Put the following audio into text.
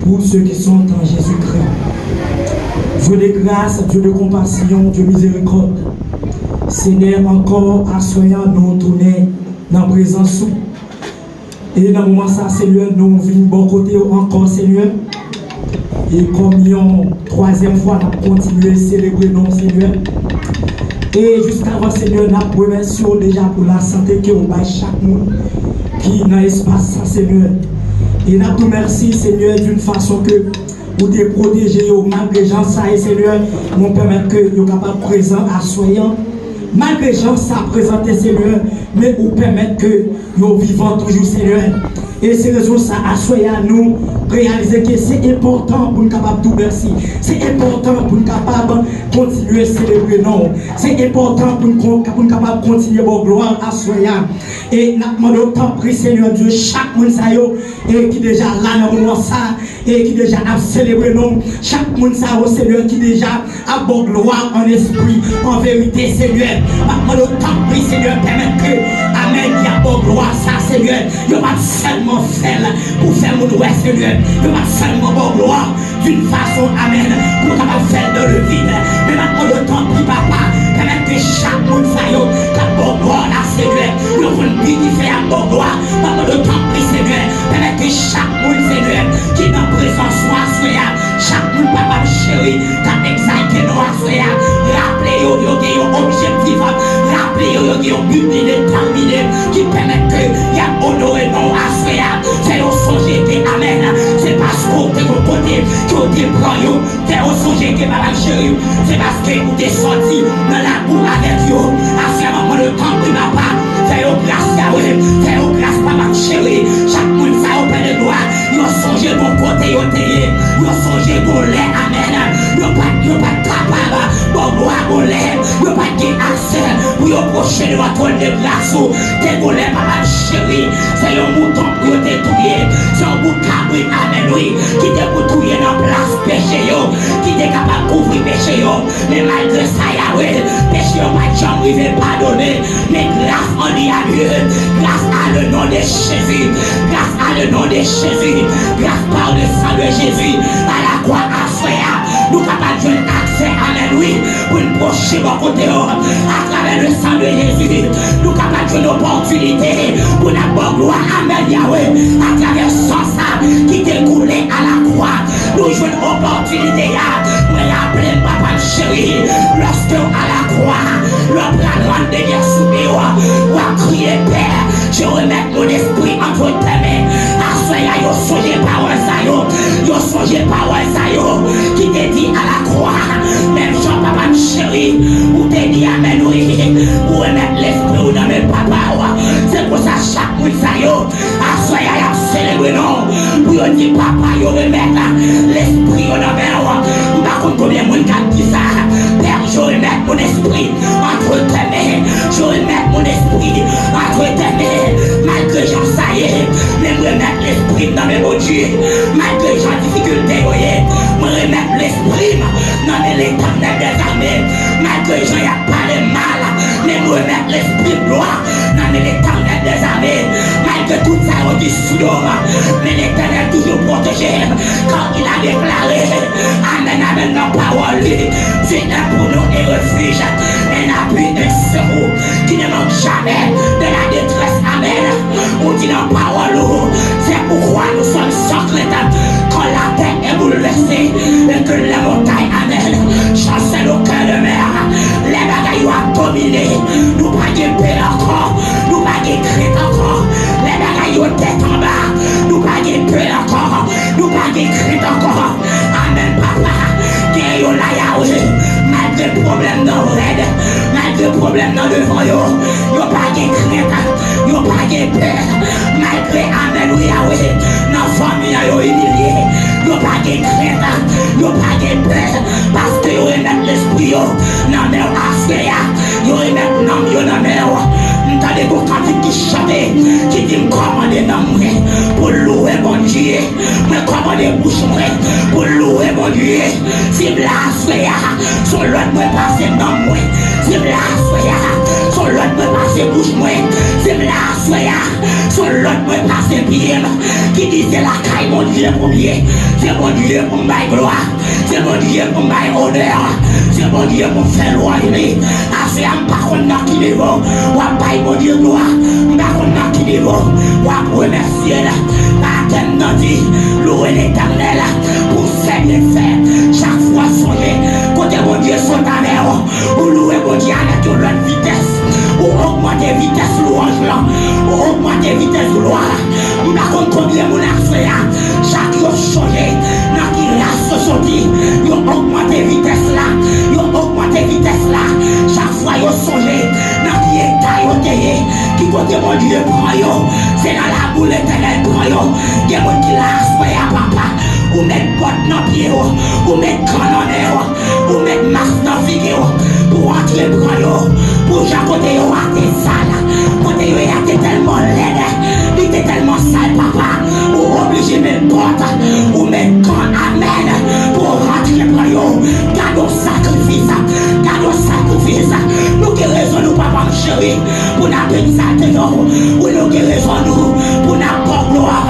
pour ceux qui sont en Jésus-Christ. Dieu de grâce, Dieu de compassion, Dieu de miséricorde. Seigneur, encore assoyant nous tourner dans la présence. Et dans le moment ça, Seigneur, nous venons bon côté encore, Seigneur. Et comme une troisième fois, nous continuons à célébrer nous, Seigneur. Et jusqu'avant, Seigneur, nous remercions déjà pour la santé que vous avez chaque monde qui est dans l'espace, Seigneur. Et nous te remercions, Seigneur, d'une façon que vous te protégez, malgré les gens, ça, Seigneur, nous permettre que vous soyez capables présents, assoyants. Malgré les gens, ça présenté, Seigneur, mais vous permettre que nous vivons toujours, Seigneur. Et c'est raison ça, assoyez à nous, réaliser que c'est important pour nous capables de tout merci. C'est important pour nous capables de continuer à célébrer nous. C'est important pour nous capables de continuer à gloire, assoyez. Et nous demandons autant pris, Seigneur Dieu, chaque monde et qui déjà là dans le moment ça, et qui déjà a célébré nous. Chaque monde Seigneur, qui déjà a bon gloire en esprit, en vérité, Seigneur. Nous demandons autant pris, Seigneur, permettre que, Amen, il y a bon gloire, ça, Seigneur. Il n'y a pas seulement fait pour faire mon ouest, Seigneur. Il n'y a pas seulement bon gloire d'une façon, Amen, pour faire dans le vide. Mais maintenant, le temps pris, papa, permettre que chaque monde s'aille, qu'à bon gloire, là, Seigneur. Nous avons une vie qui fait à bon gloire. Maintenant, le temps pris, Seigneur, permettre que chaque monde, Seigneur, qui est en présence soit soya. Chaque monde, papa, chéri, qu'a exalté nous, soya. Rappelez-vous, il y a un objectif. Rappelez-vous, il y a un but déterminé qui permet que il y a honoré non à soya. C'est au songe que, Amen. C'est parce qu'on te côté, qu'on te prend, c'est au songe que, papa, chéri. C'est parce que vous êtes sorti dans la boue avec vous. À ce moment, le temps de ma part, c'est au grâce, Yahweh. C'est au grâce, papa, chéri. Chaque monde, ça au père de gloire. Ils ont songé mon côté, ils ont songé mon lait, Amen. Ils n'ont pas capable, bon gloire, mon lait. Ils n'ont pas de accès pour approcher de votre de glace. T'es mon lait, papa, chéri. C'est un mouton pour te touiller. C'est un bout de cabri, Amen, oui. Qui te pour touiller dans place péché, qui t'est capable de couvrir péché. Mais malgré ça, Yahweh, péché, pas de jambe, il veut pardonner. Mais grâce en dit à Dieu, grâce à le nom de Jésus, grâce à le nom de Jésus, grâce par le sang de Jésus, à la croix à Soya, nous capables de accès, Amen, oui, pour une prochaine côté, à travers le sang de Jésus, nous capables de l'opportunité pour la bonne gloire, Amen, Yahweh, à travers son sang qui découlait à la croix, nous jouons une opportunité, mais la pleine papa chéri, lorsque à la croix, le plan de guerre sous mes ou à crier Père, je remets mon esprit entre tes mains, à Soya, yo songez parole ça yo songez parole ça qui te dit à la croix, même Jean papa chéri, ou te dit Amen, oui, ou remettre l'esprit dans mes papas, c'est pour ça chaque monde ça à Soya, y a célébré non, pour yo dire papa, yo remettre l'esprit dans mes ou par contre combien de monde qui dit ça, Père, je remets mon esprit entre tes mains, je remets mon esprit entre tes mains, malgré j'en ça y est, mais me remettre l'esprit dans mes beaux dieux, malgré j'en difficulté, voyez, me remettre l'esprit dans l'éternel des armées, malgré j'en y a pas de mal, mais me remettre l'esprit de gloire dans l'éternel des armées, malgré tout ça on dit sous mais l'éternel toujours protégé, quand il a déclaré, Amen, Amen, nos paroles, c'est un pour nous et refuge, un appui, un secours, qui ne manque jamais de la détresse, Amen, on dit nos paroles, c'est pourquoi nous sommes sans crainte, quand la terre est bouleversée, et que les montagnes, Amen, chancellent au cœur de mer, les bagailles ont dominé, nous pas de paix encore, nous pas de crainte encore, les bagailles ont tête en bas, nous pas de paix encore, nous pas de crainte encore, Amen, papa, qui est là, Yahweh, malgré le problème dans le raid, malgré le problème dans le vent, yo pas de crainte, yo pas de paix, malgré, Amen, oui, Yahweh, nos familles, yo humilié, yo pas de crainte, yo pas de paix, parce que yo remettent l'esprit, dans mes affaires, yo remettent nom, yo dans mes m'entendez vos cantiques qui chantent, qui dit me commander dans moi, pour louer mon Dieu, me commander bouche moi, pour louer mon Dieu, si blasphème, son l'autre me passer dans moi, si blasphème, son l'autre me passe bouche moi, c'est là, soya, son l'autre me passe pied, qui disait la caille mon Dieu premier, c'est mon Dieu pour ma gloire, c'est mon Dieu pour ma honneur, c'est mon Dieu pour faire loyer, assez un par contre qui niveau, ou à paille mon Dieu gloire, par contre qui niveau, ou à remercier, par qu'elle dit, louer l'éternel, pour faire les faits, chaque fois soyez, côté mon Dieu sont ta mère, ou louer mon Dieu avec une autre vitesse, ou augmenter vitesse louange là, ou augmenter vitesse gloire, on a combien mon accès, chaque jour changé, dans qui race sorti, ils ont augmenté vitesse là, ils ont augmenté vitesse là, chaque fois ils ont changé, dans qui état ils ont été, qui côté mon Dieu prend yo, c'est dans la boule éternelle prend yo, il y a mon qui l'a assoyé à papa, ou mettre botte dans pied, ou mettre canne en air, ou mettre masque dans figure, pour entrer prend yo, pour j'accoter yo à tes salles, côté yo a été tellement laide, il était tellement sale papa, ou obligé mettre porte, ou mettre canne amen, pour rentrer prend yo, garde sacrifice, nous qui raison nous papa chéri, pour n'a pas exalter nous, ou nous qui raison nous, pour n'a pas gloire.